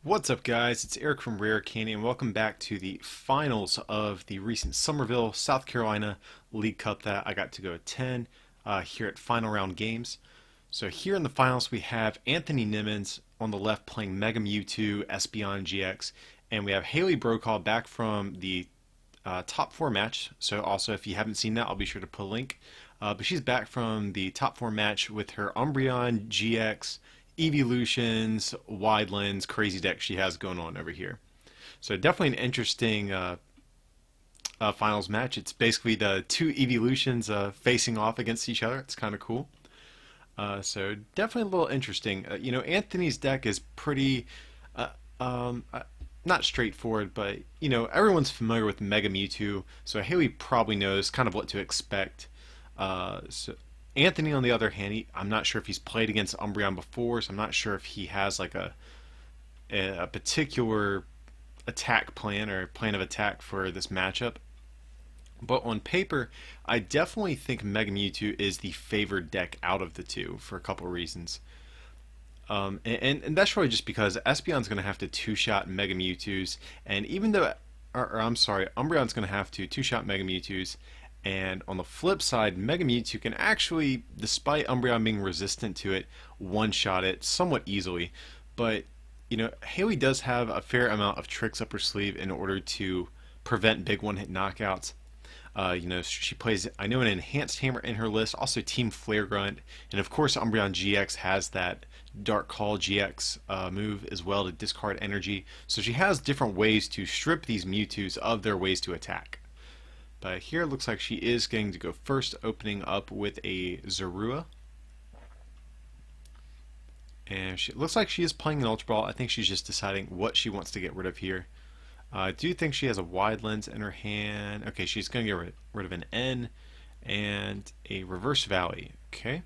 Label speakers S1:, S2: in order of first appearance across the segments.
S1: What's up, guys? It's Eric from Rare Candy, and welcome back to the finals of the recent Summerville, South Carolina League Cup that I got to go attend here at Final Round Games. So here in the finals, we have Anthony Nimmons on the left playing Mega Mewtwo Espeon GX, and we have Haley Brokaw back from the top four match. So also, if you haven't seen that, I'll be sure to put a link. But she's back from the top four match with her Umbreon GX Eeveelutions, wide lens, crazy deck she has going on over here. So definitely an interesting finals match. It's basically the two Eeveelutions facing off against each other. It's kind of cool. So definitely a little interesting. Anthony's deck is pretty not straightforward, but everyone's familiar with Mega Mewtwo, so Haley probably knows kind of what to expect. So Anthony, on the other hand, I'm not sure if he's played against Umbreon before, so I'm not sure if he has like a particular attack plan or plan of attack for this matchup. But on paper, I definitely think Mega Mewtwo is the favored deck out of the two for a couple of reasons. And that's really just because Espeon's going to have to two-shot Mega Mewtwo's, and even though, or I'm sorry, Umbreon's going to have to two-shot Mega Mewtwo's, and on the flip side, Mega Mewtwo can actually, despite Umbreon being resistant to it, one-shot it somewhat easily. But, Haley does have a fair amount of tricks up her sleeve in order to prevent big one-hit knockouts. She plays, I know, an Enhanced Hammer in her list, also Team Flare Grunt, and of course Umbreon GX has that Dark Call GX move as well to discard energy. So she has different ways to strip these Mewtwo's of their ways to attack. But here it looks like she is going to go first, opening up with a Zorua. And it looks like she is playing an Ultra Ball. I think she's just deciding what she wants to get rid of here. I do think she has a wide lens in her hand. Okay, she's going to get rid of an N and a Reverse Valley. Okay.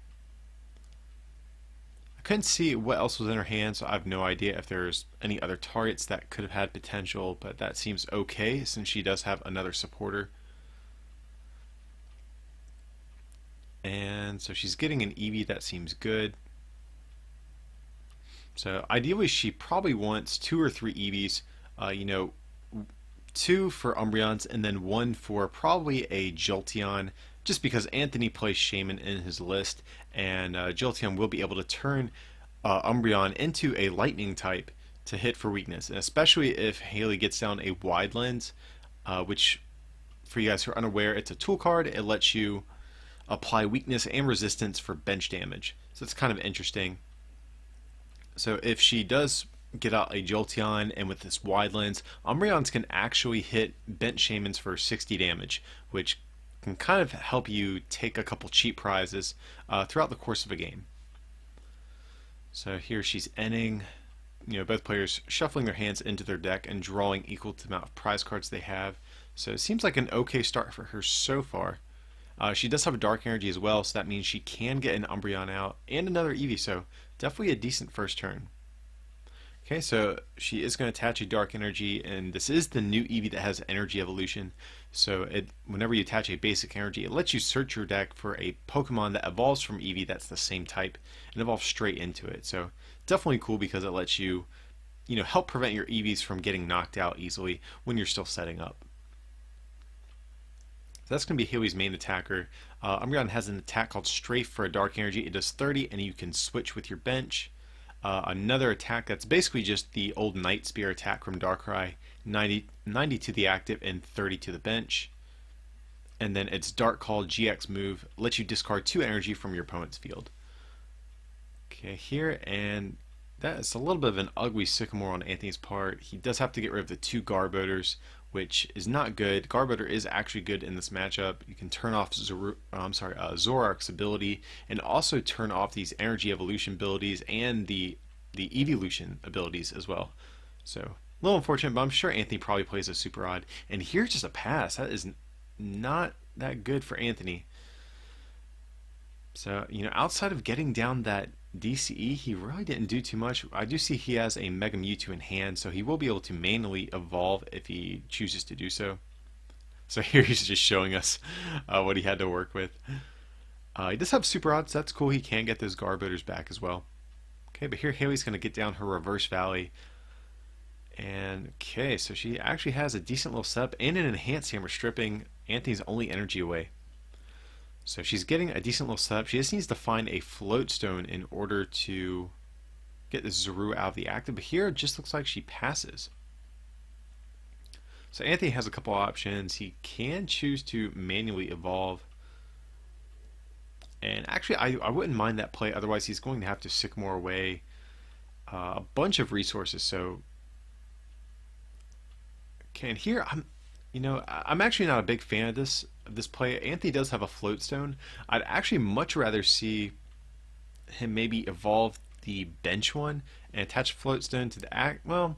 S1: I couldn't see what else was in her hand, so I have no idea if there's any other targets that could have had potential, but that seems okay since she does have another supporter. And so she's getting an Eevee. That seems good. So ideally she probably wants 2 or 3 Eevees, 2 for Umbreons and then 1 for probably a Jolteon, just because Anthony plays Shaman in his list, and Jolteon will be able to turn Umbreon into a lightning type to hit for weakness, and especially if Haley gets down a wide lens, which for you guys who are unaware, it's a tool card. It lets you apply weakness and resistance for bench damage. So it's kind of interesting. So if she does get out a Jolteon, and with this wide lens, Umbreons can actually hit bench Shamans for 60 damage, which can kind of help you take a couple cheap prizes throughout the course of a game. So here she's ending, both players shuffling their hands into their deck and drawing equal to the amount of prize cards they have. So it seems like an okay start for her so far. She does have a Dark Energy as well, so that means she can get an Umbreon out and another Eevee, so definitely a decent first turn. Okay, so she is going to attach a Dark Energy, and this is the new Eevee that has Energy Evolution. So whenever you attach a basic energy, it lets you search your deck for a Pokemon that evolves from Eevee that's the same type and evolves straight into it. So definitely cool because it lets you, help prevent your Eevees from getting knocked out easily when you're still setting up. So that's going to be Haley's main attacker. Umbreon has an attack called Strafe for a Dark Energy. It does 30, and you can switch with your bench. Another attack that's basically just the old Night Spear attack from Darkrai, 90 to the active and 30 to the bench. And then its Dark Call GX move lets you discard 2 energy from your opponent's field. Okay, here, and that is a little bit of an ugly Sycamore on Anthony's part. He does have to get rid of the 2 Garbodors, which is not good. Garbodor is actually good in this matchup. You can turn off Zoroark's ability, and also turn off these Energy Evolution abilities and the Eeveelution abilities as well. So a little unfortunate, but I'm sure Anthony probably plays a Super Odd. And here's just a pass. That is not that good for Anthony. So, outside of getting down that DCE, he really didn't do too much. I do see he has a Mega Mewtwo in hand, so he will be able to manually evolve if he chooses to do so. So here he's just showing us what he had to work with. He does have Super Odds, that's cool. He can get those Garbodors back as well. Okay, but here Haley's going to get down her Reverse Valley. And okay, so she actually has a decent little setup and an enhanced hammer, stripping Anthony's only energy away. So she's getting a decent little setup. She just needs to find a float stone in order to get this Zorua out of the active. But here it just looks like she passes. So Anthony has a couple options. He can choose to manually evolve. And actually, I wouldn't mind that play. Otherwise, he's going to have to Sycamore away a bunch of resources. So, okay, and here I'm actually not a big fan of this play. Anthony does have a float stone. I'd actually much rather see him maybe evolve the bench one and attach float stone to the act. Well,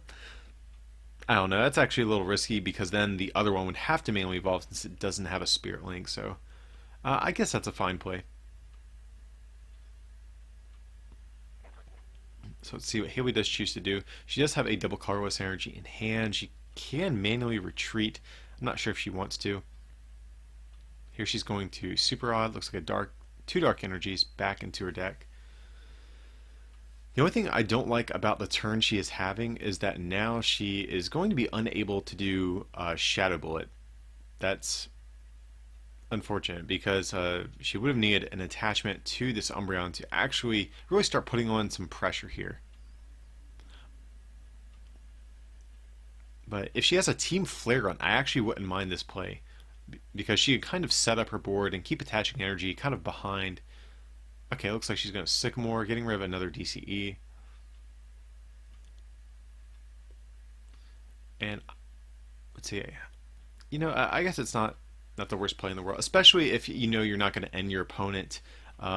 S1: I don't know. That's actually a little risky because then the other one would have to manually evolve since it doesn't have a spirit link. So I guess that's a fine play. So let's see what Haley does choose to do. She does have a double colorless energy in hand. She can manually retreat. I'm not sure if she wants to. Here she's going to Super Odd. Looks like two dark energies back into her deck. The only thing I don't like about the turn she is having is that now she is going to be unable to do Shadow Bullet. That's unfortunate because she would have needed an attachment to this Umbreon to actually really start putting on some pressure here. But if she has a Team Flare Gun, I actually wouldn't mind this play because she could kind of set up her board and keep attaching energy kind of behind. Okay, it looks like she's going to Sycamore, getting rid of another DCE. And let's see. I guess it's not the worst play in the world, especially if you're not going to end your opponent.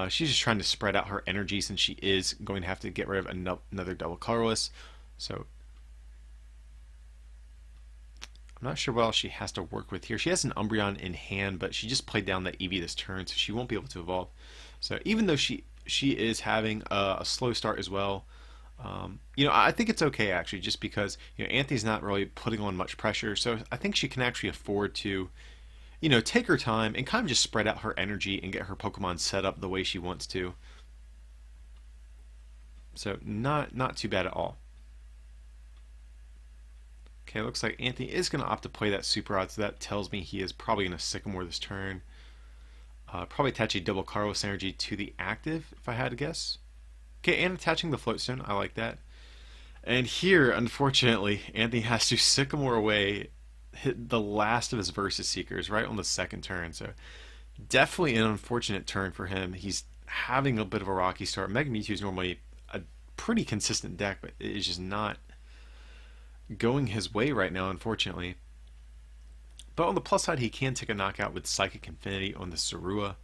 S1: She's just trying to spread out her energy since she is going to have to get rid of another double colorless. So I'm not sure what else she has to work with here. She has an Umbreon in hand, but she just played down that Eevee this turn, so she won't be able to evolve. So even though she is having a slow start as well, I think it's okay actually, just because Anthony's not really putting on much pressure. So I think she can actually afford to take her time and kind of just spread out her energy and get her Pokemon set up the way she wants to. So not too bad at all. Okay, looks like Anthony is going to opt to play that Super Odd, so that tells me he is probably going to Sycamore this turn. Probably attach a double Carlos energy to the active, if I had to guess. Okay, and attaching the Floatstone, I like that. And here, unfortunately, Anthony has to Sycamore away, hit the last of his Versus Seekers right on the second turn. So definitely an unfortunate turn for him. He's having a bit of a rocky start. Mega Mewtwo is normally a pretty consistent deck, but it is just not going his way right now, unfortunately. But on the plus side, he can take a knockout with Psychic Infinity on the Zorua.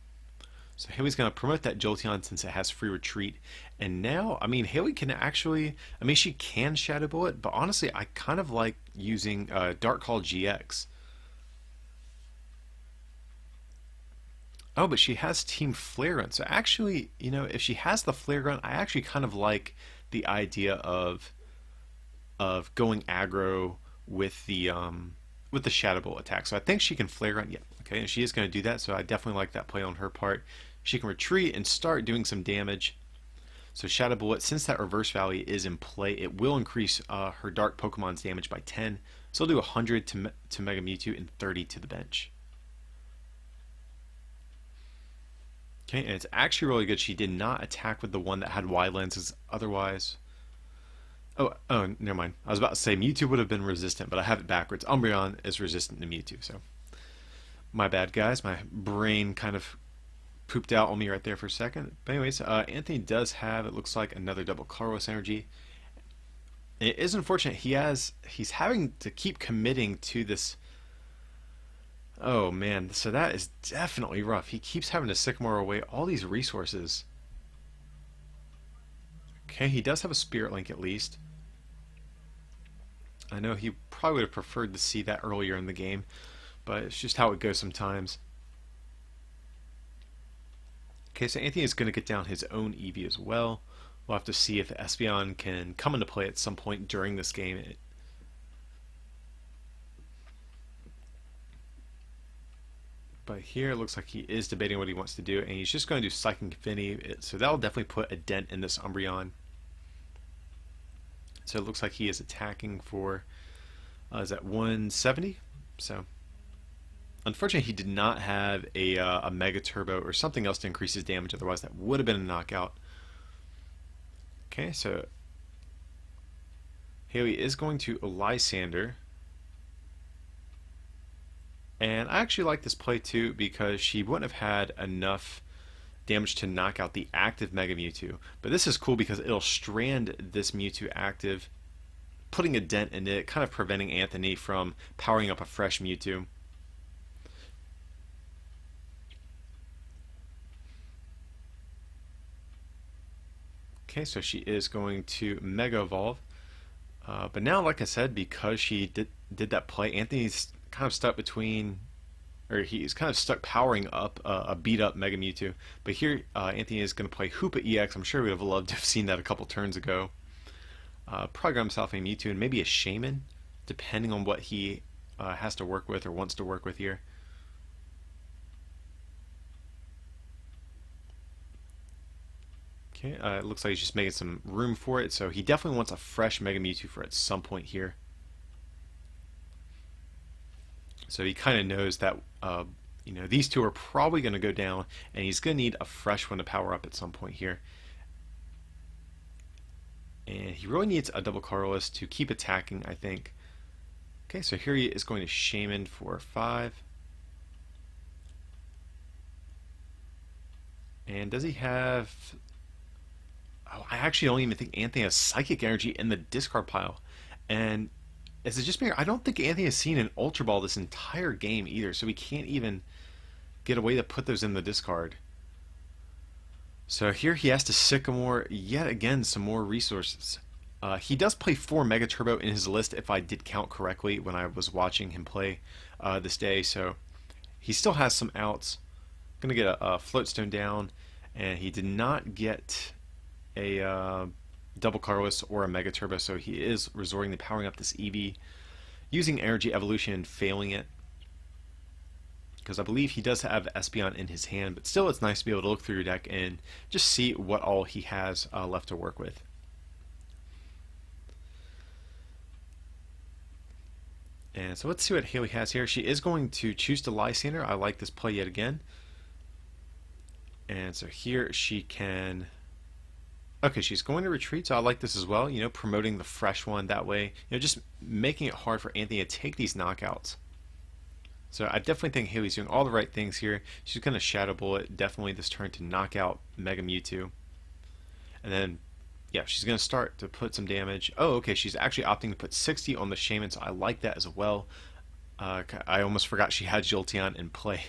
S1: So Haley's going to promote that Jolteon since it has free retreat. And now, Haley can actually, she can Shadow Bullet, but honestly, I kind of like using Dark Call GX. Oh, but she has Team Flare Gun. So actually, if she has the Flare Gun, I actually kind of like the idea of going aggro with the Shadow Bullet attack. So I think she can Flare Gun. Yeah, okay, and she is going to do that. So I definitely like that play on her part. She can retreat and start doing some damage. So Shadow Bullet, since that Reverse Valley is in play, it will increase her Dark Pokemon's damage by 10. So it'll do 100 to Mega Mewtwo and 30 to the bench. Okay, and it's actually really good. She did not attack with the one that had wide lenses otherwise. Oh, never mind. I was about to say Mewtwo would have been resistant, but I have it backwards. Umbreon is resistant to Mewtwo, so my bad, guys. My brain kind of pooped out on me right there for a second. But anyways, Anthony does have, it looks like, another double Carlos energy. It is unfortunate. He's having to keep committing to this. Oh man, so that is definitely rough. He keeps having to Sycamore away all these resources. Okay, he does have a Spirit Link at least. I know he probably would have preferred to see that earlier in the game, but it's just how it goes sometimes. Okay, so Anthony is going to get down his own Eevee as well. We'll have to see if Espeon can come into play at some point during this game. But here it looks like he is debating what he wants to do, and he's just going to do Psychic Infinity, so that'll definitely put a dent in this Umbreon. So it looks like he is attacking for, is that 170? So unfortunately he did not have a Mega Turbo or something else to increase his damage, otherwise that would have been a knockout. Okay, so Haley is going to Lysander. And I actually like this play too because she wouldn't have had enough damage to knock out the active Mega Mewtwo. But this is cool because it'll strand this Mewtwo active, putting a dent in it, kind of preventing Anthony from powering up a fresh Mewtwo. Okay, so she is going to Mega Evolve. But now, like I said, because she did that play, Anthony's kind of stuck between, or he's kind of stuck powering up a beat up Mega Mewtwo. But here, Anthony is going to play Hoopa EX. I'm sure we would have loved to have seen that a couple turns ago. Probably got himself a Mewtwo and maybe a Shaman, depending on what he has to work with or wants to work with here. Okay, it looks like he's just making some room for it, so he definitely wants a fresh Mega Mewtwo for at some point here. So he kind of knows that these two are probably going to go down, and he's going to need a fresh one to power up at some point here. And he really needs a double Colorless to keep attacking, I think. Okay, so here he is going to Shaman for 5. And does he have... Oh, I actually don't even think Anthony has Psychic Energy in the discard pile. And is it just me? I don't think Anthony has seen an Ultra Ball this entire game either, so we can't even get a way to put those in the discard. So here he has to Sycamore yet again some more resources. He does play 4 Mega Turbo in his list if I did count correctly when I was watching him play this day, so he still has some outs. Gonna get a Floatstone down, and he did not get a double Colorless or a Mega Turbo, so he is resorting to powering up this Eevee, using Energy Evolution and failing it, because I believe he does have Espeon in his hand, but still it's nice to be able to look through your deck and just see what all he has left to work with. And so let's see what Haley has here. She is going to choose to Lysander. I like this play yet again. And so here she can... Okay, she's going to retreat, so I like this as well, promoting the fresh one that way, just making it hard for Anthony to take these knockouts. So I definitely think Haley's doing all the right things here. She's going to Shadow Bullet definitely this turn to knock out Mega Mewtwo. And then, yeah, she's going to start to put some damage. Oh, okay, she's actually opting to put 60 on the Shaman, so I like that as well. I almost forgot she had Jolteon in play.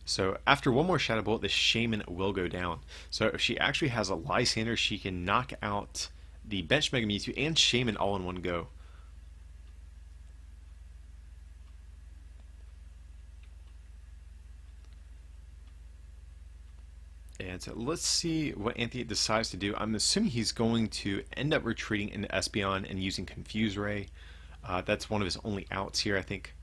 S1: So after one more Shadow Bolt, the Shaman will go down. So if she actually has a Lysander, she can knock out the bench Mega Mewtwo and Shaman all in one go. And so let's see what Anthony decides to do. I'm assuming he's going to end up retreating into Espeon and using Confuse Ray. That's one of his only outs here, I think.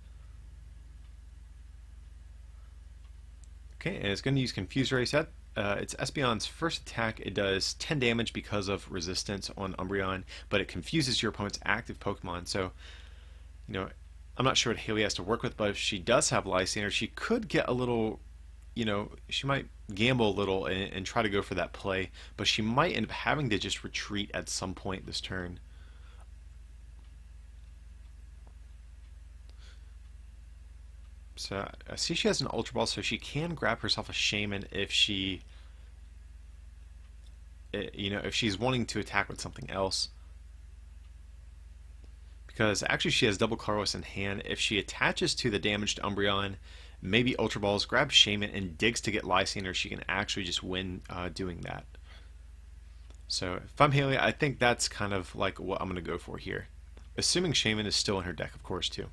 S1: Okay, and it's going to use Confuse Ray. So it's Espeon's first attack. It does 10 damage because of resistance on Umbreon, but it confuses your opponent's active Pokemon. So, I'm not sure what Haley has to work with, but if she does have Lysander, she could get a little, she might gamble a little and try to go for that play, but she might end up having to just retreat at some point this turn. So I see she has an Ultra Ball, so she can grab herself a Shaman if she, if she's wanting to attack with something else. Because actually she has double Colorless in hand. If she attaches to the damaged Umbreon, maybe Ultra Balls, grabs Shaman, and digs to get Lysander, she can actually just win doing that. So if I'm Haley, I think that's kind of like what I'm going to go for here. Assuming Shaman is still in her deck, of course, too.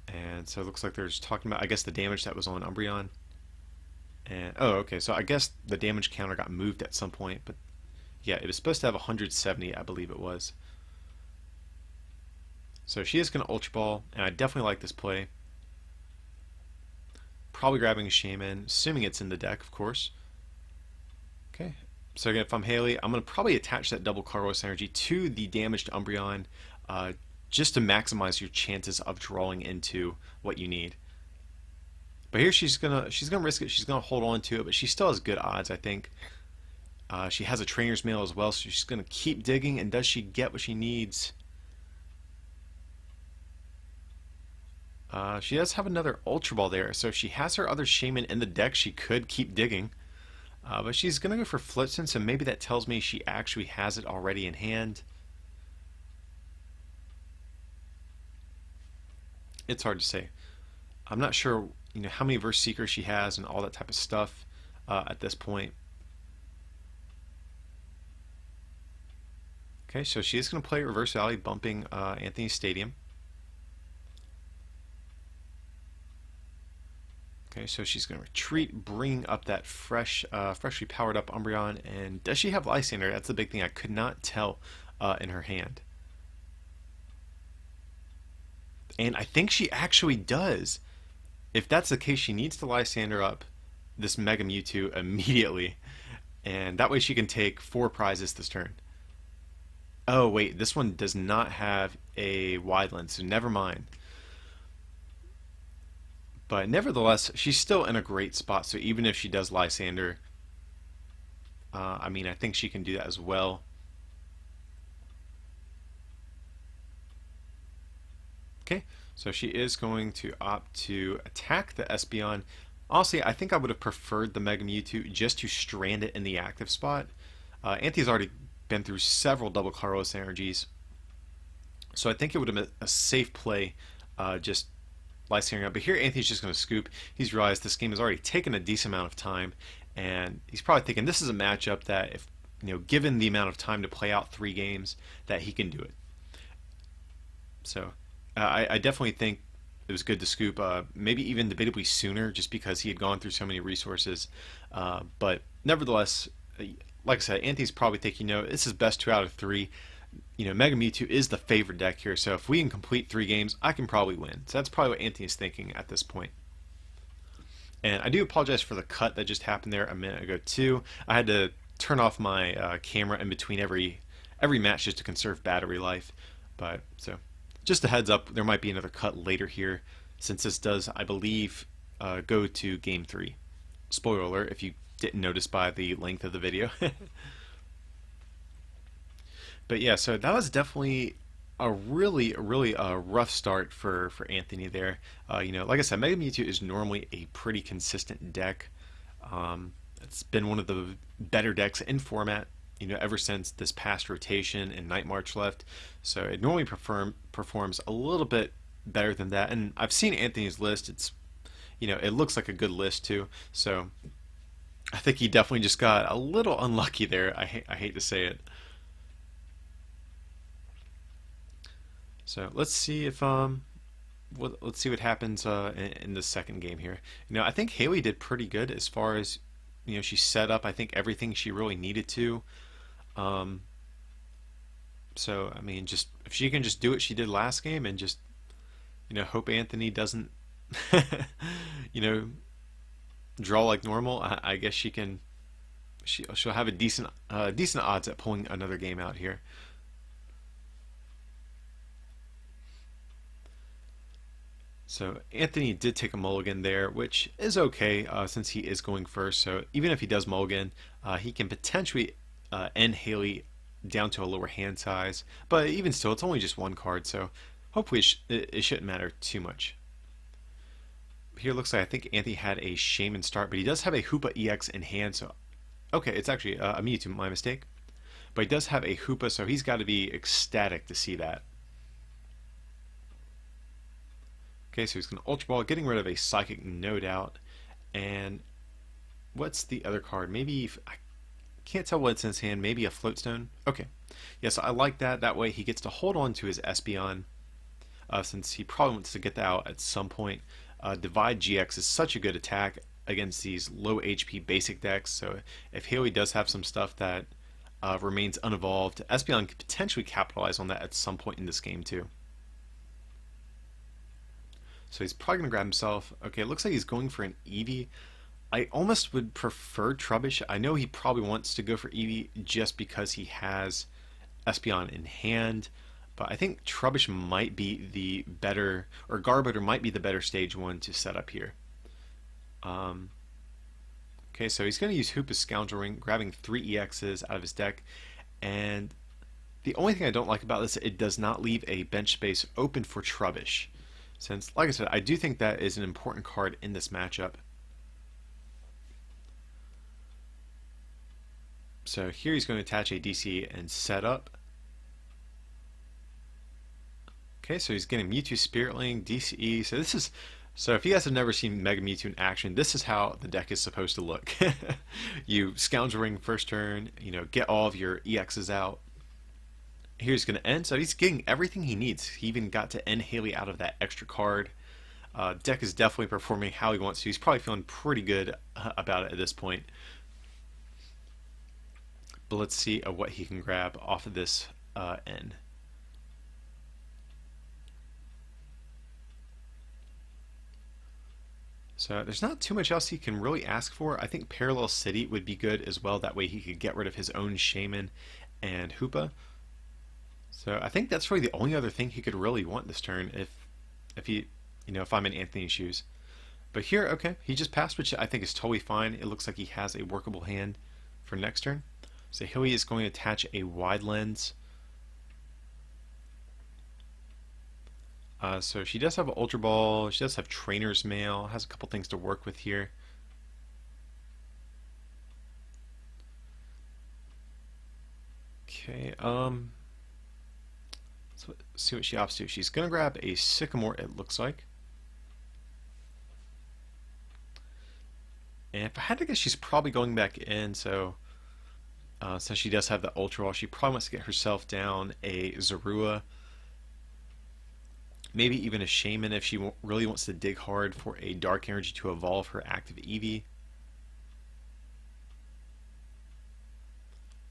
S1: And so it looks like they're just talking about, I guess, the damage that was on Umbreon. And, oh, okay, so I guess the damage counter got moved at some point, but yeah, it was supposed to have 170, I believe it was. So she is going to Ultra Ball, and I definitely like this play. probably grabbing a Shaman, assuming it's in the deck, of course. Okay, so again, if I'm Haley, I'm going to probably attach that double Carlos energy to the damaged Umbreon, just to maximize your chances of drawing into what you need. But here she's gonna risk it. She's gonna hold on to it, but she still has good odds, I think. She has a trainer's mail as well, so she's gonna keep digging. And does she get what she needs? She does have another Ultra Ball there, so if she has her other Shaman in the deck, she could keep digging. But she's gonna go for Floatstone, so maybe that tells me she actually has it already in hand. It's hard to say. I'm not sure, how many Verse Seekers she has and all that type of stuff at this point. Okay, so she is going to play Reverse Valley, bumping Anthony Stadium. Okay, so she's going to retreat, bringing up that freshly powered up Umbreon. And does she have Lysander? That's the big thing I could not tell in her hand. And I think she actually does. If that's the case, she needs to Lysander up this Mega Mewtwo immediately. And that way she can take 4 prizes this turn. Oh, wait, this one does not have a wide lens, so never mind. But nevertheless, she's still in a great spot, so even if she does Lysander, I mean, I think she can do that as well. Okay, so she is going to opt to attack the Espeon. Honestly, I think I would have preferred the Mega Mewtwo just to strand it in the active spot. Anthony's already been through several double Carlos energies, so I think it would have been a safe play, just Lysander up. But here Anthony's just going to scoop. He's realized this game has already taken a decent amount of time, and he's probably thinking this is a matchup that, if given the amount of time to play out 3 games, that he can do it. So I definitely think it was good to scoop, maybe even debatably sooner, just because he had gone through so many resources. But nevertheless, like I said, Anthony's probably thinking, this is best 2 out of 3. Mega Mewtwo is the favorite deck here, so if we can complete 3 games, I can probably win. So that's probably what Anthony's thinking at this point. And I do apologize for the cut that just happened there a minute ago too. I had to turn off my camera in between every match just to conserve battery life. But so, just a heads up, there might be another cut later here, since this does, I believe, go to Game 3. Spoiler alert if you didn't notice by the length of the video. But yeah, so that was definitely a really rough start for Anthony there. Like I said, Mega Mewtwo is normally a pretty consistent deck. It's been one of the better decks in format, ever since this past rotation and Night March left. So it normally performs a little bit better than that. And I've seen Anthony's list. It's, it looks like a good list too. So I think he definitely just got a little unlucky there. I hate to say it. So let's see if let's see what happens in the second game here. I think Haley did pretty good as far as she set up, I think, everything she really needed to. So I mean, just if she can just do what she did last game and just hope Anthony doesn't draw like normal, I guess she can. She'll have a decent odds at pulling another game out here. So Anthony did take a mulligan there, which is okay since he is going first. So even if he does mulligan, he can potentially end Haley down to a lower hand size. But even still, it's only just 1 card, so hopefully it shouldn't matter too much. Here looks like I think Anthony had a Shaman start, but he does have a Hoopa EX in hand. So okay, it's actually a Mewtwo, my mistake. But he does have a Hoopa, so he's got to be ecstatic to see that. Okay, so he's going to Ultra Ball, getting rid of a Psychic, no doubt. And what's the other card? Maybe, I can't tell what's in his hand, maybe a Floatstone? Okay. Yeah, so I like that. That way he gets to hold on to his Espeon, since he probably wants to get that out at some point. Divide GX is such a good attack against these low HP basic decks, so if Haley does have some stuff that remains unevolved, Espeon could potentially capitalize on that at some point in this game too. So he's probably going to grab himself. Okay, it looks like he's going for an Eevee. I almost would prefer Trubbish. I know he probably wants to go for Eevee just because he has Espeon in hand, but I think Trubbish might be the better, or Garbodor might be the better stage one to set up here. Okay, so he's going to use Hoopa's Scoundrel Ring, grabbing 3 EXs out of his deck, and the only thing I don't like about this, it does not leave a bench space open for Trubbish. Since, like I said, I do think that is an important card in this matchup. So here he's going to attach a DC and set up. Okay, so he's getting Mewtwo Spiritling, DCE. So if you guys have never seen Mega Mewtwo in action, this is how the deck is supposed to look. You Scoundrel Ring first turn, get all of your EXs out. Here's going to end, so he's getting everything he needs. He even got to end Haley out of that extra card. Deck is definitely performing how he wants to. He's probably feeling pretty good about it at this point. But let's see what he can grab off of this end. So there's not too much else he can really ask for. I think Parallel City would be good as well. That way he could get rid of his own Shaman and Hoopa. So I think that's really the only other thing he could really want this turn if I'm in Anthony's shoes. But here, okay, he just passed, which I think is totally fine. It looks like he has a workable hand for next turn. So Hilly is going to attach a Wide Lens. So she does have an Ultra Ball, she does have Trainer's Mail, has a couple things to work with here. Okay, let's see what she opts to. She's going to grab a Sycamore, it looks like. And if I had to guess, she's probably going back in, so since she does have the Ultra Ball, she probably wants to get herself down a Zorua. Maybe even a Shaman if she really wants to dig hard for a Dark Energy to evolve her active Eevee.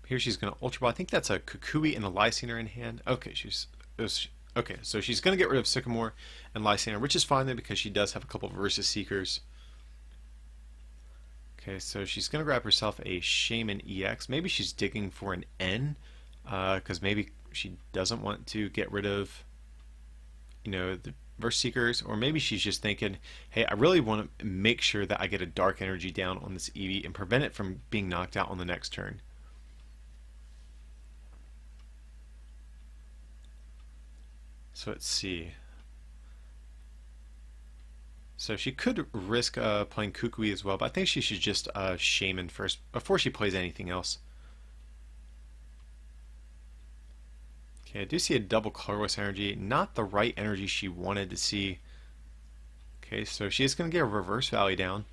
S1: Here she's going to Ultra Ball. I think that's a Kukui and a Lysander in hand. Okay, so she's going to get rid of Sycamore and Lysander, which is fine though because she does have a couple of Versus Seekers. Okay, so she's going to grab herself a Shaman EX. Maybe she's digging for an N, because maybe she doesn't want to get rid of the Verse Seekers, or maybe she's just thinking, hey, I really want to make sure that I get a Dark Energy down on this Eevee and prevent it from being knocked out on the next turn. So let's see. So she could risk playing Kukui as well, but I think she should just Shaman first before she plays anything else. Okay, I do see a double colorless energy, not the right energy she wanted to see. Okay, so she is going to get a reverse valley down.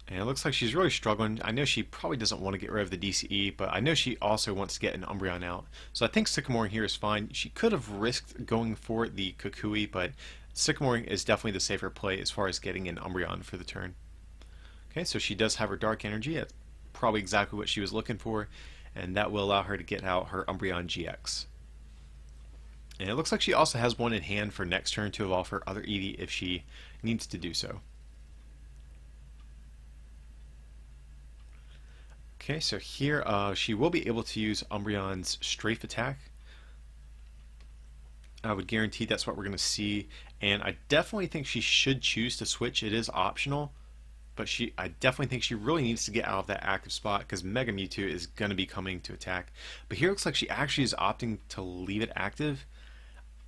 S1: And it looks like she's really struggling. I know she probably doesn't want to get rid of the DCE, but I know she also wants to get an Umbreon out. So I think Sycamore here is fine. She could have risked going for the Kukui, but Sycamore is definitely the safer play as far as getting an Umbreon for the turn. Okay, so she does have her Dark Energy. That's probably exactly what she was looking for, and that will allow her to get out her Umbreon GX. And it looks like she also has one in hand for next turn to evolve her other Eevee if she needs to do so. Okay, so here she will be able to use Umbreon's Strafe Attack. I would guarantee that's what we're going to see, and I definitely think she should choose to switch. It is optional, but I definitely think she really needs to get out of that active spot because Mega Mewtwo is going to be coming to attack. But here it looks like she actually is opting to leave it active.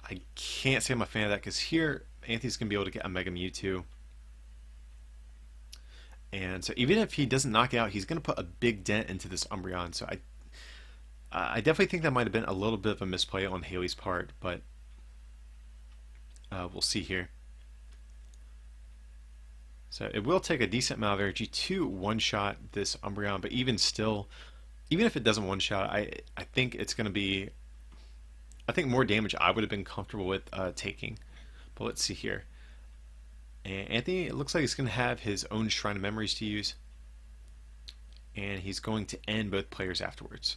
S1: I can't say I'm a fan of that because here Anthony's going to be able to get a Mega Mewtwo. And so even if he doesn't knock it out, he's going to put a big dent into this Umbreon. So I definitely think that might have been a little bit of a misplay on Haley's part, but we'll see here. So it will take a decent amount of energy to one-shot this Umbreon, but even still, even if it doesn't one-shot, I think it's going to be, I think more damage I would have been comfortable with taking. But let's see here. And Anthony, it looks like he's going to have his own Shrine of Memories to use, and he's going to end both players afterwards.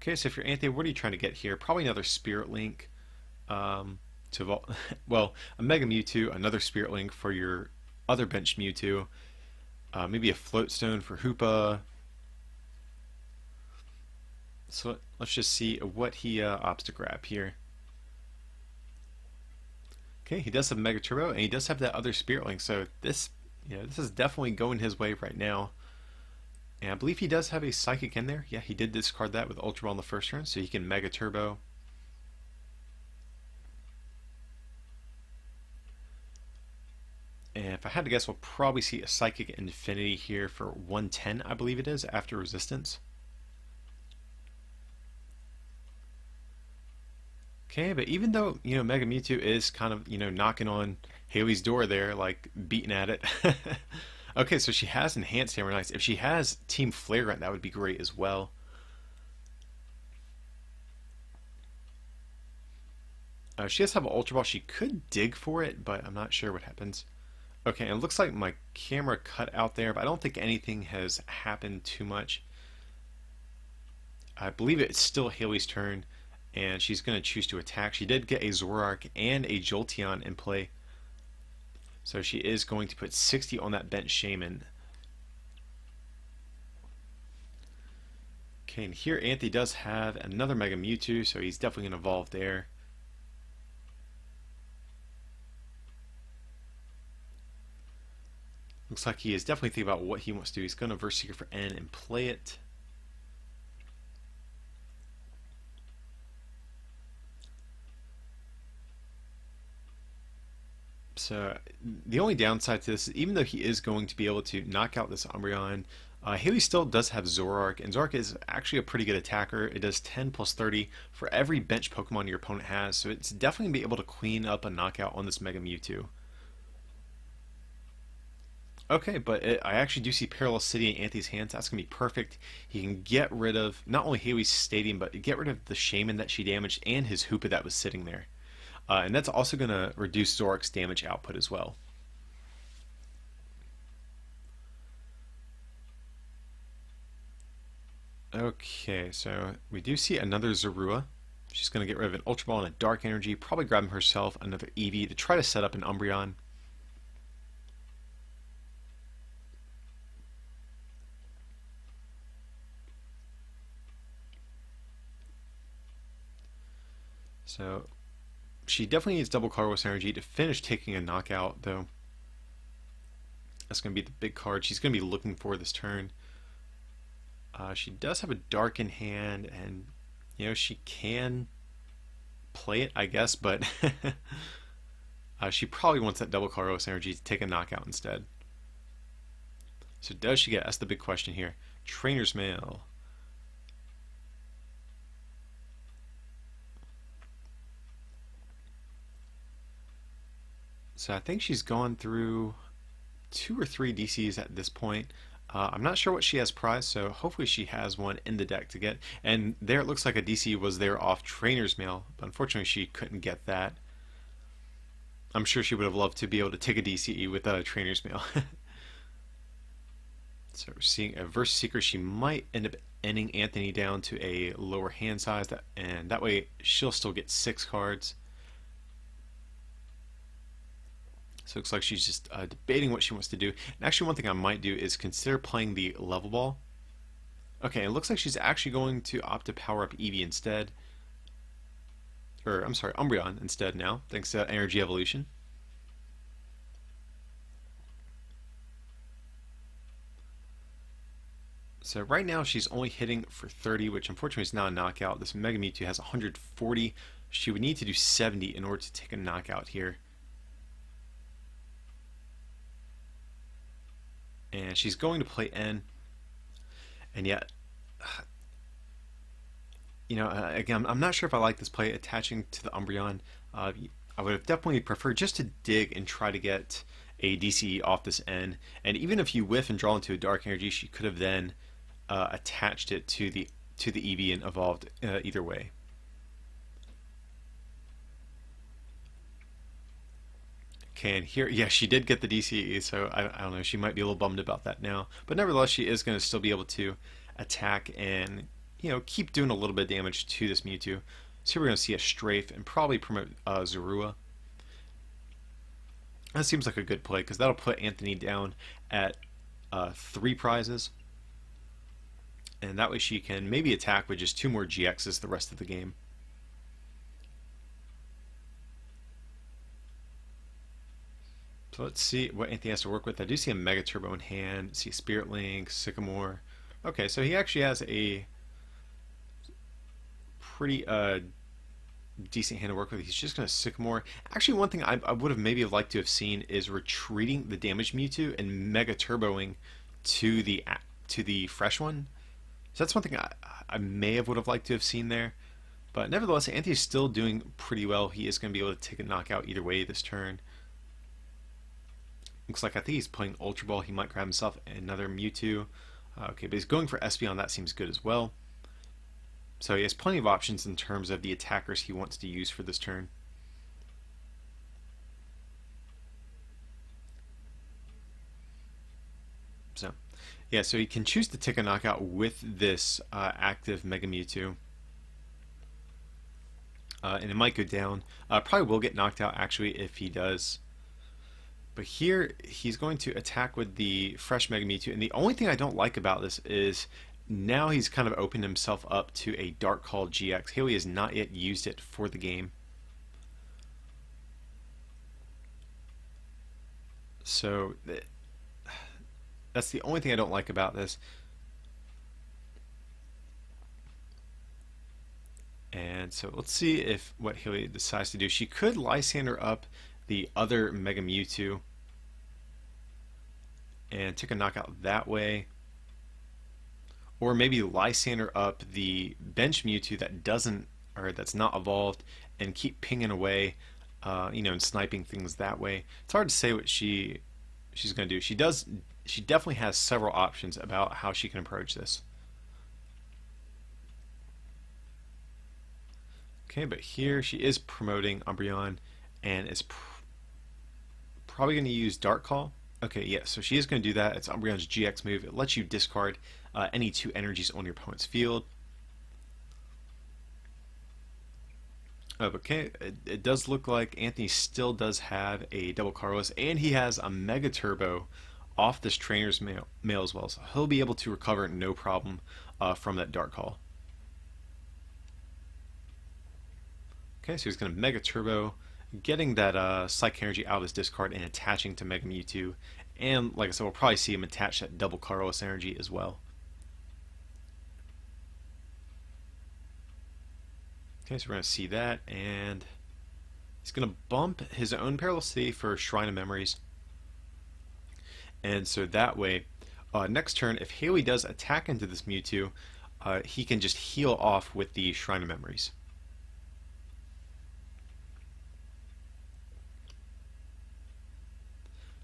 S1: Okay, so if you're Anthony, what are you trying to get here? Probably another Spirit Link to evolve. Well, a Mega Mewtwo, another Spirit Link for your other bench Mewtwo, maybe a Float Stone for Hoopa. So let's just see what he opts to grab here. Okay, he does have Mega Turbo, and he does have that other Spirit Link. So this, this is definitely going his way right now. And I believe he does have a Psychic in there. Yeah, he did discard that with Ultra Ball in the first turn, so he can Mega Turbo. And if I had to guess, we'll probably see a Psychic Infinity here for 110, I believe it is, after Resistance. Okay, but even though, Mega Mewtwo is kind of, knocking on Haley's door there, like, beating at it. Okay, so she has Enhanced Hammer Knights. If she has Team Flagrant, that would be great as well. She does have an Ultra Ball. She could dig for it, but I'm not sure what happens. Okay, and it looks like my camera cut out there, but I don't think anything has happened too much. I believe it's still Haley's turn, and she's going to choose to attack. She did get a Zoroark and a Jolteon in play, so she is going to put 60 on that bench Shaman. Okay, and here Anthony does have another Mega Mewtwo, so he's definitely going to evolve there. Looks like he is definitely thinking about what he wants to do. He's going to Verse Seeker for N and play it. So the only downside to this is even though he is going to be able to knock out this Umbreon, Haley still does have Zoroark, and Zoroark is actually a pretty good attacker. It does 10 plus 30 for every bench Pokemon your opponent has, so it's definitely going to be able to clean up a knockout on this Mega Mewtwo. Okay, but I actually do see Parallel City in Anthony's hands. That's going to be perfect. He can get rid of not only Haley's Stadium, but get rid of the Shaman that she damaged and his Hoopa that was sitting there. And that's also going to reduce Zoroark's damage output as well. Okay, so we do see another Zorua. She's going to get rid of an Ultra Ball and a Dark Energy, probably grabbing herself another Eevee to try to set up an Umbreon. So she definitely needs double Colorless Energy to finish taking a knockout, though. That's going to be the big card she's going to be looking for this turn. She does have a Dark in hand, and she can play it, I guess, but she probably wants that double Colorless Energy to take a knockout instead. So does she get? That's the big question here. Trainer's Mail. So I think she's gone through 2 or 3 DCs at this point. I'm not sure what she has prized, so hopefully she has one in the deck to get. And there it looks like a DC was there off Trainer's Mail, but unfortunately she couldn't get that. I'm sure she would have loved to be able to take a DCE with a Trainer's Mail. So we're seeing a Verse Seeker. She might end up ending Anthony down to a lower hand size, and that way she'll still get 6 cards. So it looks like she's just debating what she wants to do. And actually one thing I might do is consider playing the Level Ball. Okay, it looks like she's actually going to opt to power up Eevee instead. Or, I'm sorry, Umbreon instead now, thanks to Energy Evolution. So right now she's only hitting for 30, which unfortunately is not a knockout. This Mega Mewtwo has 140. She would need to do 70 in order to take a knockout here. And she's going to play N, and yet, again, I'm not sure if I like this play attaching to the Umbreon. I would have definitely preferred just to dig and try to get a DCE off this N, and even if you whiff and draw into a Dark Energy, she could have then attached it to the Eevee and evolved either way. Okay, and here, yeah, she did get the DCE, so I don't know, she might be a little bummed about that now. But nevertheless, she is going to still be able to attack and, keep doing a little bit of damage to this Mewtwo. So here we're going to see a Strafe and probably promote Zorua. That seems like a good play because that'll put Anthony down at 3 prizes. And that way she can maybe attack with just 2 more GXs the rest of the game. So let's see what Anthony has to work with. I do see a Mega Turbo in hand, see Spirit Link, Sycamore. Okay, so he actually has a pretty decent hand to work with. He's just going to Sycamore. Actually, one thing I would have maybe liked to have seen is retreating the damaged Mewtwo and Mega Turboing to the fresh one. So that's one thing I may have would have liked to have seen there. But nevertheless, Anthony's still doing pretty well. He is going to be able to take a knockout either way this turn. Looks like I think he's playing Ultra Ball. He might grab himself another Mewtwo. Okay, but he's going for Espeon. That seems good as well. So he has plenty of options in terms of the attackers he wants to use for this turn. So, yeah, so he can choose to take a knockout with this active Mega Mewtwo. And it might go down. Probably will get knocked out, actually, if he does. But here, he's going to attack with the fresh Mega Mewtwo. And the only thing I don't like about this is now he's kind of opened himself up to a Dark Call GX. Haley has not yet used it for the game. So that's the only thing I don't like about this. And so let's see if what Haley decides to do. She could Lysander up the other Mega Mewtwo and take a knockout that way. Or maybe Lysander up the bench Mewtwo that doesn't, or that's not evolved, and keep pinging away, and sniping things that way. It's hard to say what she's going to do. She definitely has several options about how she can approach this. Okay, but here she is promoting Umbreon, and is probably going to use Dark Call. Okay, yeah, so she is going to do that. It's Umbreon's GX move. It lets you discard any 2 energies on your opponent's field. Okay, it does look like Anthony still does have a double Carlos, and he has a Mega Turbo off this trainer's mail as well, so he'll be able to recover no problem from that Dark Call. Okay, so he's going to Mega Turbo, getting that Psychic Energy out of his discard and attaching to Mega Mewtwo. And like I said, we'll probably see him attach that double Carlos Energy as well. Okay, so we're going to see that, and he's going to bump his own Perilous City for Shrine of Memories. And so that way, next turn, if Haley does attack into this Mewtwo, he can just heal off with the Shrine of Memories.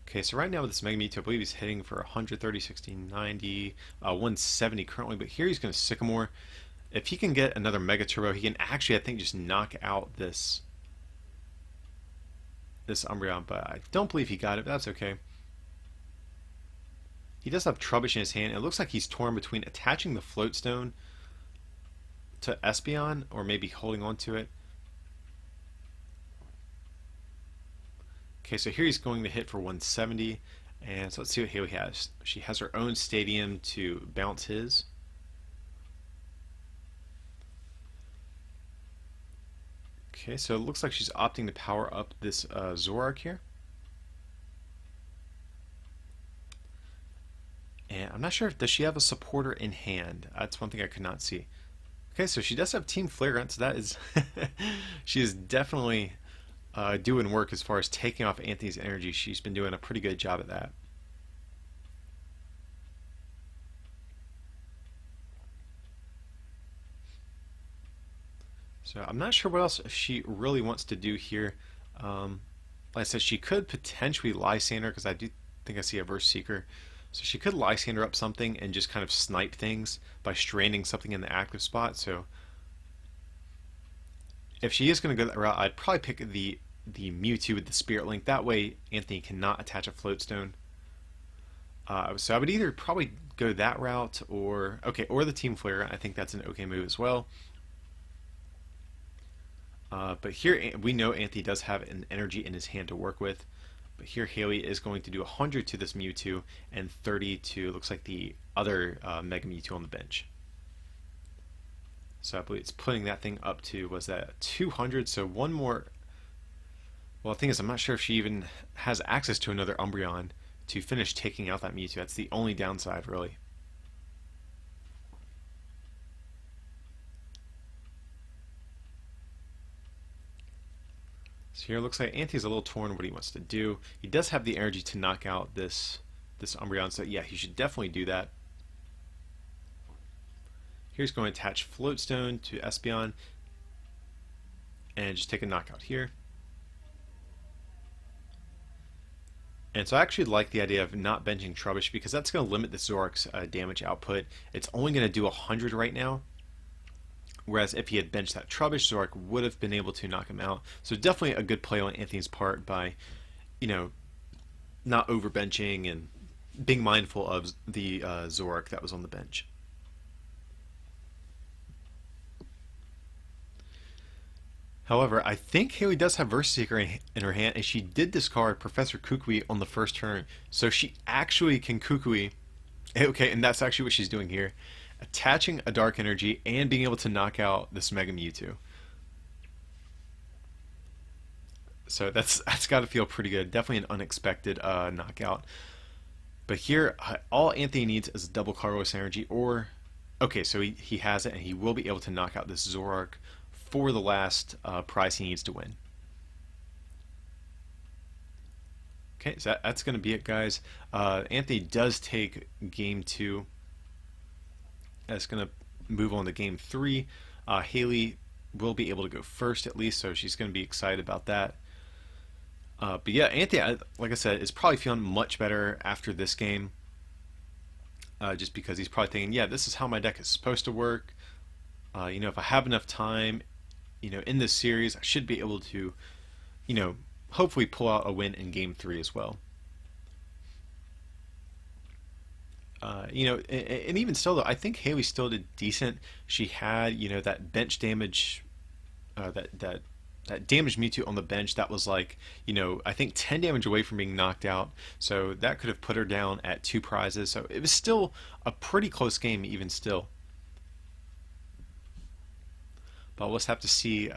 S1: Okay, so right now with this Mega Mewtwo, I believe he's hitting for 130, 60, 90, 170 currently, but here he's going to Sycamore. If he can get another Mega Turbo, he can actually, I think, just knock out this Umbreon, but I don't believe he got it, but that's okay. He does have Trubbish in his hand. It looks like he's torn between attaching the Float Stone to Espeon, or maybe holding on to it. Okay, so here he's going to hit for 170, and so let's see what Haley has. She has her own stadium to bounce his. Okay, so it looks like she's opting to power up this Zoroark here. And I'm not sure, does she have a supporter in hand? That's one thing I could not see. Okay, so she does have Team Flagrant, so that is... she is definitely... doing work as far as taking off Anthony's energy. She's been doing a pretty good job at that. So I'm not sure what else she really wants to do here. Like I said, she could potentially Lysander, because I do think I see a Verse Seeker. So she could Lysander up something and just kind of snipe things by stranding something in the active spot. So if she is going to go that route, I'd probably pick the Mewtwo with the Spirit Link. That way Anthony cannot attach a Float Stone. So I would either probably go that route or the Team Flare. I think that's an okay move as well. But here we know Anthony does have an energy in his hand to work with. But here Haley is going to do 100 to this Mewtwo and 30 to, looks like, the other Mega Mewtwo on the bench. So I believe it's putting that thing up to, was that 200? So one more. Well, the thing is, I'm not sure if she even has access to another Umbreon to finish taking out that Mewtwo. That's the only downside, really. So here it looks like Anthony's a little torn what he wants to do. He does have the energy to knock out this Umbreon, so yeah, he should definitely do that. Here's going to attach Floatstone to Espeon and just take a knockout here. And so I actually like the idea of not benching Trubbish because that's going to limit the Zoroark's damage output. It's only going to do 100 right now. Whereas if he had benched that Trubbish, Zoroark would have been able to knock him out. So definitely a good play on Anthony's part by, not overbenching and being mindful of the Zoroark that was on the bench. However, I think Haley does have Verse Seeker in her hand, and she did discard Professor Kukui on the first turn. So she actually can Kukui. Okay, and that's actually what she's doing here. Attaching a Dark Energy and being able to knock out this Mega Mewtwo. So that's got to feel pretty good. Definitely an unexpected knockout. But here, all Anthony needs is a double Carlos Energy or... Okay, so he has it, and he will be able to knock out this Zoroark for the last prize he needs to win. Okay, so that's going to be it, guys. Anthony does take game 2. That's going to move on to game 3. Haley will be able to go first at least, so she's going to be excited about that. But yeah, Anthony, like I said, is probably feeling much better after this game. Just because he's probably thinking, yeah, this is how my deck is supposed to work. If I have enough time, in this series, I should be able to, hopefully pull out a win in game 3 as well. And even still, though, I think Haley still did decent. She had, that bench damage, that damaged Mewtwo on the bench that was like, I think 10 damage away from being knocked out. So that could have put her down at 2 prizes. So it was still a pretty close game, even still. But we'll just have to see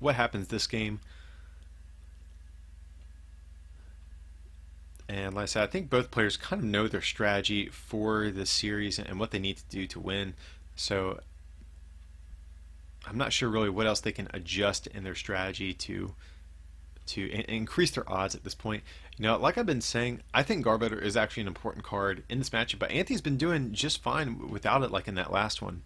S1: what happens this game. And like I said, I think both players kind of know their strategy for this series and what they need to do to win. So I'm not sure really what else they can adjust in their strategy to increase their odds at this point. Like I've been saying, I think Garbodor is actually an important card in this matchup, but Anthony's been doing just fine without it, like in that last one.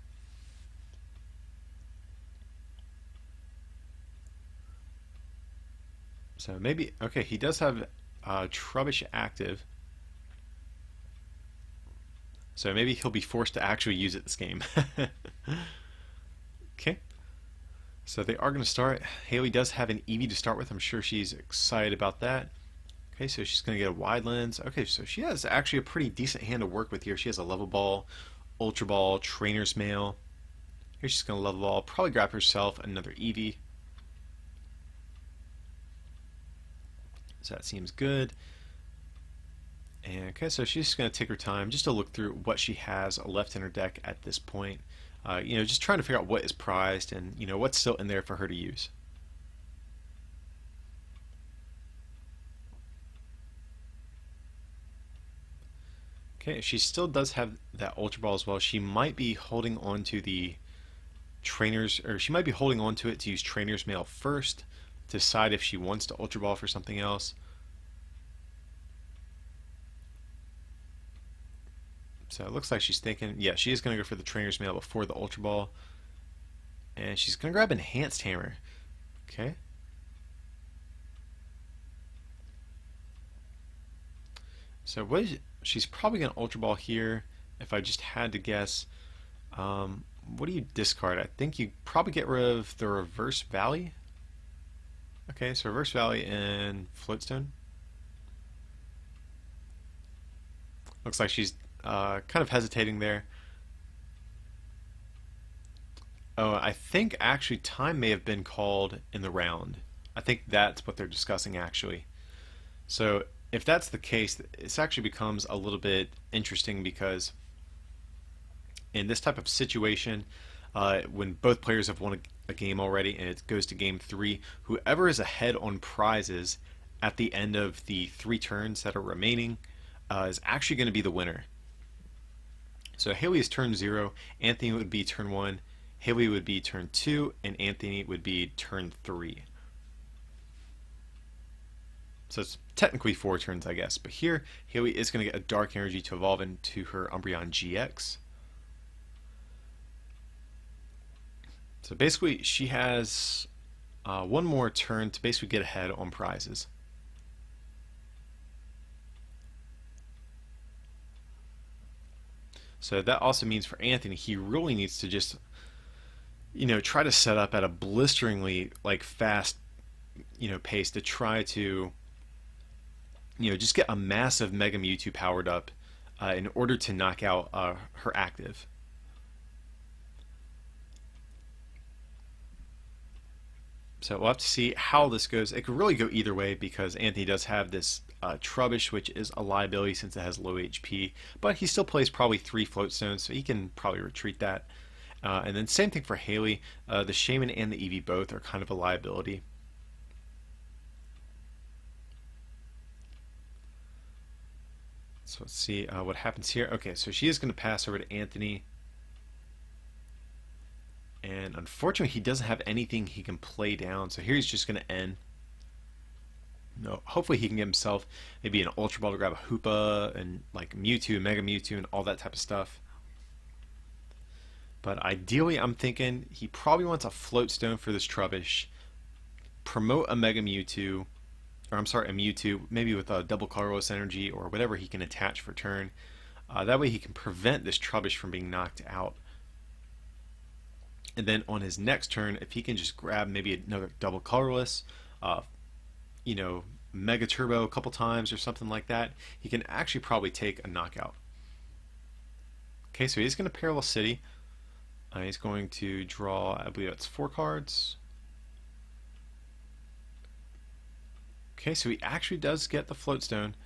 S1: So maybe, okay, he does have Trubbish active. So maybe he'll be forced to actually use it this game. Okay. So they are going to start. Haley does have an Eevee to start with. I'm sure she's excited about that. Okay, so she's going to get a Wide Lens. Okay, so she has actually a pretty decent hand to work with here. She has a Level Ball, Ultra Ball, Trainer's Mail. Here she's going to Level Ball, probably grab herself another Eevee. So that seems good. And okay, so she's just going to take her time just to look through what she has left in her deck at this point. Just trying to figure out what is prized and what's still in there for her to use. Okay, she still does have that Ultra Ball as well. She might be holding on to the trainers, or she might be holding on to it to use Trainer's Mail first to decide if she wants to Ultra Ball for something else. So it looks like she's thinking, yeah, she is going to go for the Trainer's Mail before the Ultra Ball. And she's going to grab Enhanced Hammer. Okay. So she's probably going to Ultra Ball here, if I just had to guess. What do you discard? I think you probably get rid of the Reverse Valley. Okay, so Reverse Valley and Floatstone. Looks like she's kind of hesitating there. Oh, I think actually time may have been called in the round. I think that's what they're discussing actually. So if that's the case, this actually becomes a little bit interesting because in this type of situation, when both players have won a game already and it goes to game 3, whoever is ahead on prizes at the end of the 3 turns that are remaining is actually going to be the winner. So Haley is turn 0, Anthony would be turn 1, Haley would be turn 2, and Anthony would be turn 3. So it's technically 4 turns, I guess. But here, Haley is going to get a Dark Energy to evolve into her Umbreon GX. So basically, she has one more turn to basically get ahead on prizes. So that also means for Anthony, he really needs to just, try to set up at a blisteringly fast, pace to try to, just get a massive Mega Mewtwo powered up in order to knock out her active. So we'll have to see how this goes. It could really go either way because Anthony does have this Trubbish, which is a liability since it has low HP, but he still plays probably 3 Float Stones, so he can probably retreat that. And then same thing for Haley. The Shaman and the Eevee both are kind of a liability. So let's see what happens here. Okay, so she is going to pass over to Anthony. And unfortunately, he doesn't have anything he can play down, so here he's just going to end. No, hopefully he can get himself maybe an Ultra Ball to grab a Hoopa and Mewtwo, Mega Mewtwo, and all that type of stuff. But ideally, I'm thinking he probably wants a Float Stone for this Trubbish, promote a Mega Mewtwo, or I'm sorry, a Mewtwo, maybe with a double colorless energy or whatever he can attach for turn. That way he can prevent this Trubbish from being knocked out. And then on his next turn, if he can just grab maybe another double colorless, Mega Turbo a couple times or something like that, he can actually probably take a knockout. Okay, so he's going to Parallel City. He's going to draw, I believe that's 4 cards. Okay, so he actually does get the Float Stone.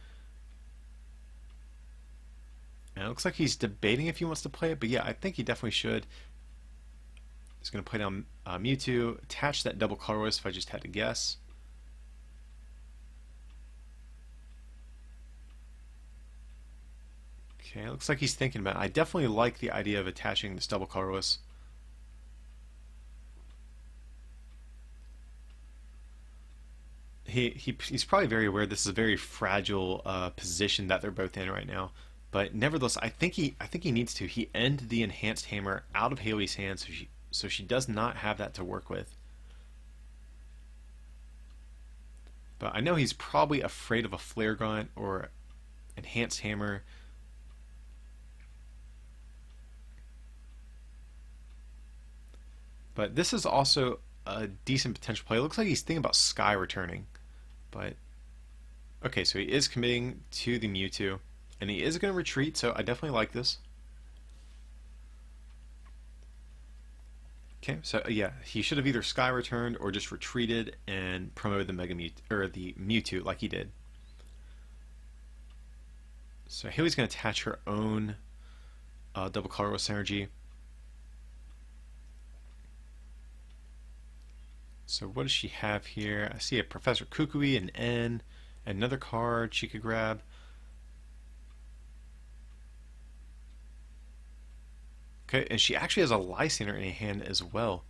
S1: And it looks like he's debating if he wants to play it, but yeah, I think he definitely should. He's going to play down Mewtwo, attach that double colorless if I just had to guess. Okay, it looks like he's thinking about it. I definitely like the idea of attaching this double colorless. He's probably very aware this is a very fragile position that they're both in right now. But nevertheless, I think he needs to. He end the Enhanced Hammer out of Haley's hand, so she does not have that to work with. But I know he's probably afraid of a Flare Gun or Enhanced Hammer. But this is also a decent potential play. It looks like he's thinking about Sky returning. But okay, so he is committing to the Mewtwo. And he is going to retreat, so I definitely like this. Okay, so yeah, he should have either Sky returned or just retreated and promoted the Mega Mewtwo, or the Mewtwo like he did. So Haley's going to attach her own double colorless energy. So what does she have here? I see a Professor Kukui, an N, another card she could grab. Okay, and she actually has a Lysander in her hand as well.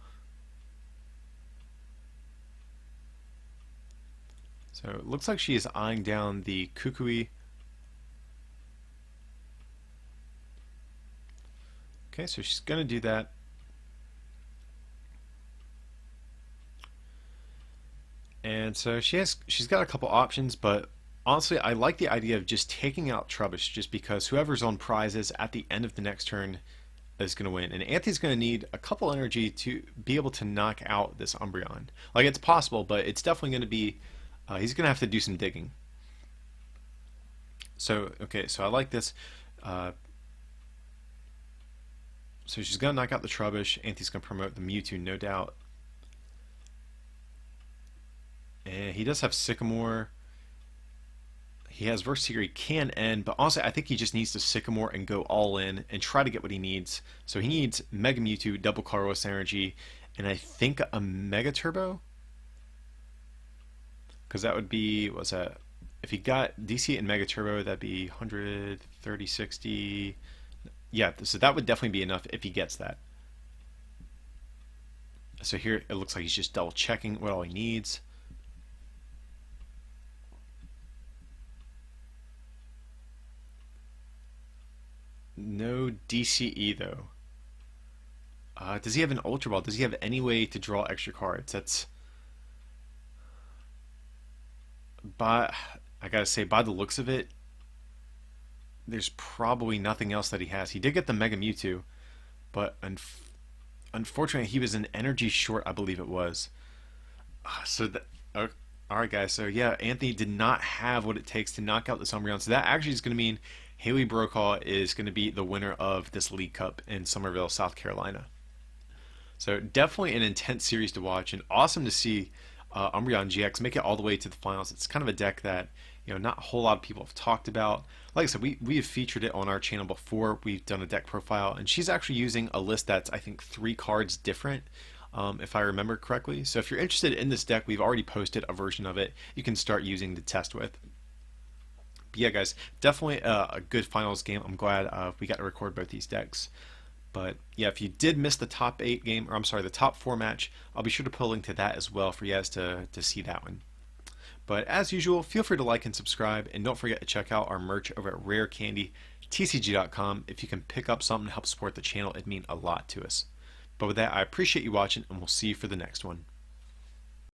S1: So it looks like she is eyeing down the Kukui. Okay, so she's going to do that. And so she's got a couple options, but honestly, I like the idea of just taking out Trubbish just because whoever's on prizes at the end of the next turn is going to win. And Anthony's going to need a couple energy to be able to knock out this Umbreon. It's possible, but it's definitely going to be, he's going to have to do some digging. So, okay, so I like this. Uh, so she's going to knock out the Trubbish. Anthony's going to promote the Mewtwo, no doubt. And he does have Sycamore. He has Versatile, he can end, but honestly, I think he just needs to Sycamore and go all in and try to get what he needs. So he needs Mega Mewtwo, double Colorless Energy, and I think a Mega Turbo? Because that would be, what's that? If he got DC and Mega Turbo, that'd be 130, 60. Yeah, so that would definitely be enough if he gets that. So here it looks like he's just double checking what all he needs. No DCE though. Does he have an Ultra Ball? Does he have any way to draw extra cards? That's by I gotta say, by the looks of it, there's probably nothing else that he has. He did get the Mega Mewtwo, but unfortunately, he was an energy short, I believe it was. So that. All right, guys. So yeah, Anthony did not have what it takes to knock out this Umbreon. So that actually is going to mean Haley Brokaw is going to be the winner of this League Cup in Summerville, South Carolina. So definitely an intense series to watch, and awesome to see Umbreon GX make it all the way to the finals. It's kind of a deck that not a whole lot of people have talked about. Like I said, we have featured it on our channel before. We've done a deck profile, and she's actually using a list that's I think 3 cards different. If I remember correctly. So if you're interested in this deck, we've already posted a version of it you can start using to test with. But yeah, guys, definitely a good finals game. I'm glad we got to record both these decks. But yeah, if you did miss the top 8 game, or I'm sorry, the top 4 match, I'll be sure to put a link to that as well for you guys to see that one. But as usual, feel free to like and subscribe, and don't forget to check out our merch over at rarecandytcg.com. If you can pick up something to help support the channel, it'd mean a lot to us. But with that, I appreciate you watching, and we'll see you for the next one.